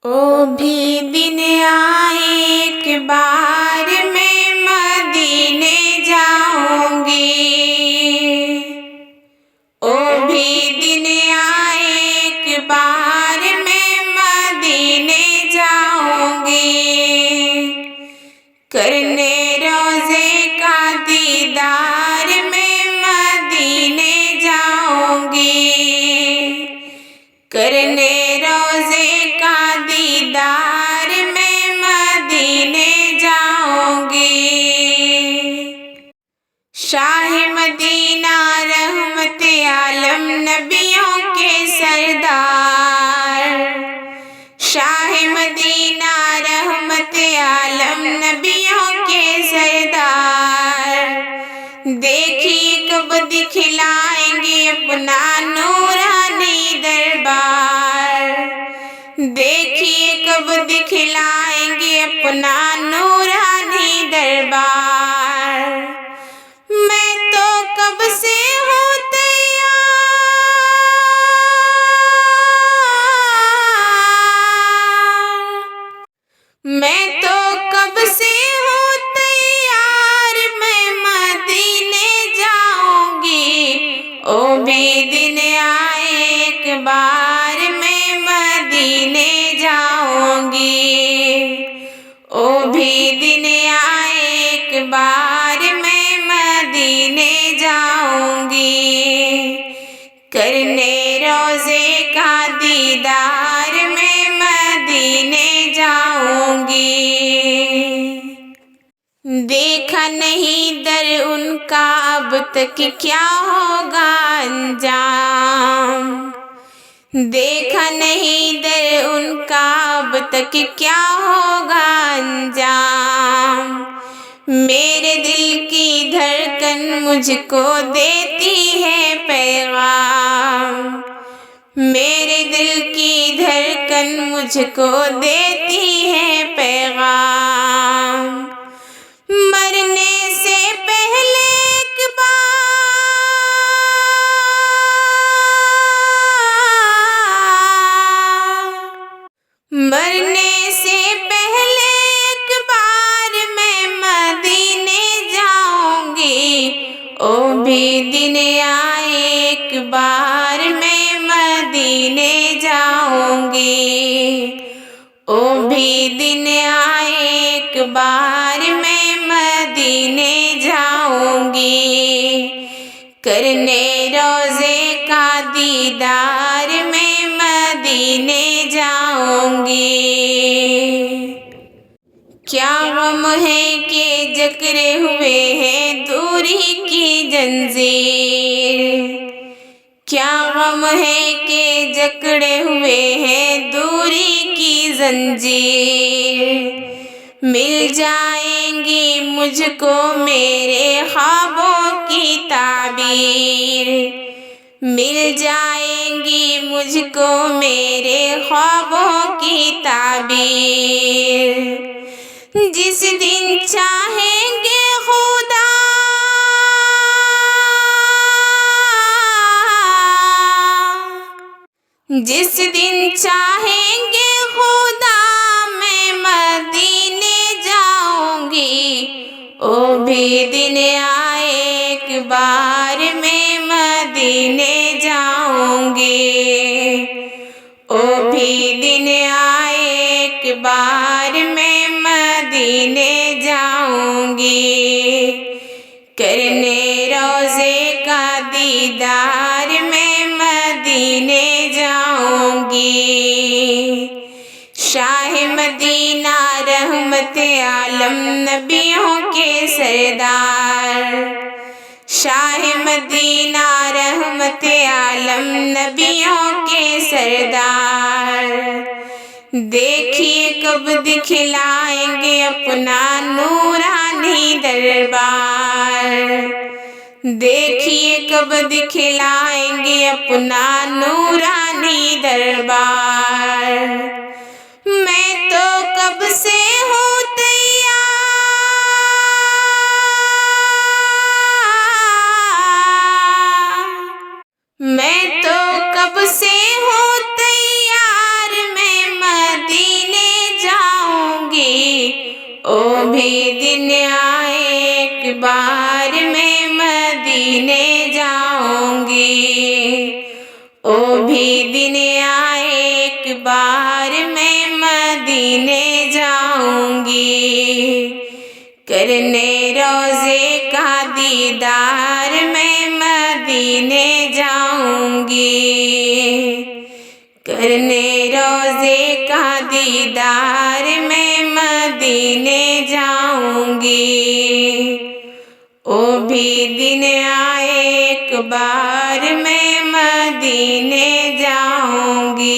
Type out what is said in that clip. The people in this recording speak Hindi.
ओ भी दिन आए एक बार मैं मदीने जाऊंगी। ओ भी दिन आए एक बार मैं मदीने जाऊंगी। करने रोज़े का दीदार मैं मदीने जाऊंगी। करने रोज़े का दीदार मैं मदीने जाऊंगी। शाह मदीना रहमत आलम नबियों के सरदार। शाह मदीना रहमत आलम नबियों के सरदार। देखिए कब दिखलाएंगे अपना नूरानी दरबार। देखिए कब दिखलाएंगे अपना नूरानी दरबार। मैं तो कब से हूँ तैयार। मैं तो कब से हूँ तैयार मैं मदीने जाऊंगी। ओ भी दिन आए एक बार मैं मदीने जाऊंगी। ओ भी दिन आए एक बार मैं मदीने जाऊंगी। करने रोज़े का दीदार मैं मदीने जाऊंगी। देखा नहीं दर उनका अब तक क्या होगा अंजाम। देखा नहीं दर उनका अब तक क्या होगा अंजाम। मेरे दिल की धड़कन मुझको देती है पैगाम। मेरे दिल की धड़कन मुझको देती है पैगाम। मरने से पहले एक बार। मरने से पहले एक बार मैं मदीने जाऊंगी। ओ भी दिन आए एक बार मैं मदीने जाऊंगी। ओ भी दिन आए एक बार मैं मदीने जाऊंगी। करने रोज़े का दीदार मैं मदीने जाऊंगी। क्या गम है कि जकड़े हुए हैं दूरी की जंजीर। क्या गम है कि जकड़े हुए हैं दूरी की जंजीर। मिल जाएंगी मुझको मेरे ख्वाबों की ताबीर। मिल जाएंगी मुझको मेरे ख्वाबों की ताबीर। जिस दिन चाहेंगे खुदा। जिस दिन चाहेंगे खुदा मैं मदीने जाऊंगी। ओ भी दिन आए एक बार मैं मदीने जाऊंगी। ओ भी दिन आए एक बार मैं मदीने जाऊंगी। करने रोज़े का दीदार मैं मदीने जाऊंगी। शाह मदीना रहमत आलम नबियों के सरदार। शाह मदीना रहमत आलम नबियों के सरदार। देखिए कब दिखलाएंगे अपना नूरानी दरबार। देखिए कब दिखलाएंगे अपना नूरानी दरबार। मैं तो कब से हूँ तैयार। मैं तो कब से हूँ तैयार मैं मदीने दिन आए एक बार मैं मदीने जाऊंगी, ओ भी दिन आए एक बार मैं मदीने जाऊंगी। करने रोज़े का दीदार मैं मदीने जाऊंगी, करने रोज़े का दीदार मैं मदीने जाऊंगी। ओ भी दिन आए एक बार मैं मदीने जाऊंगी।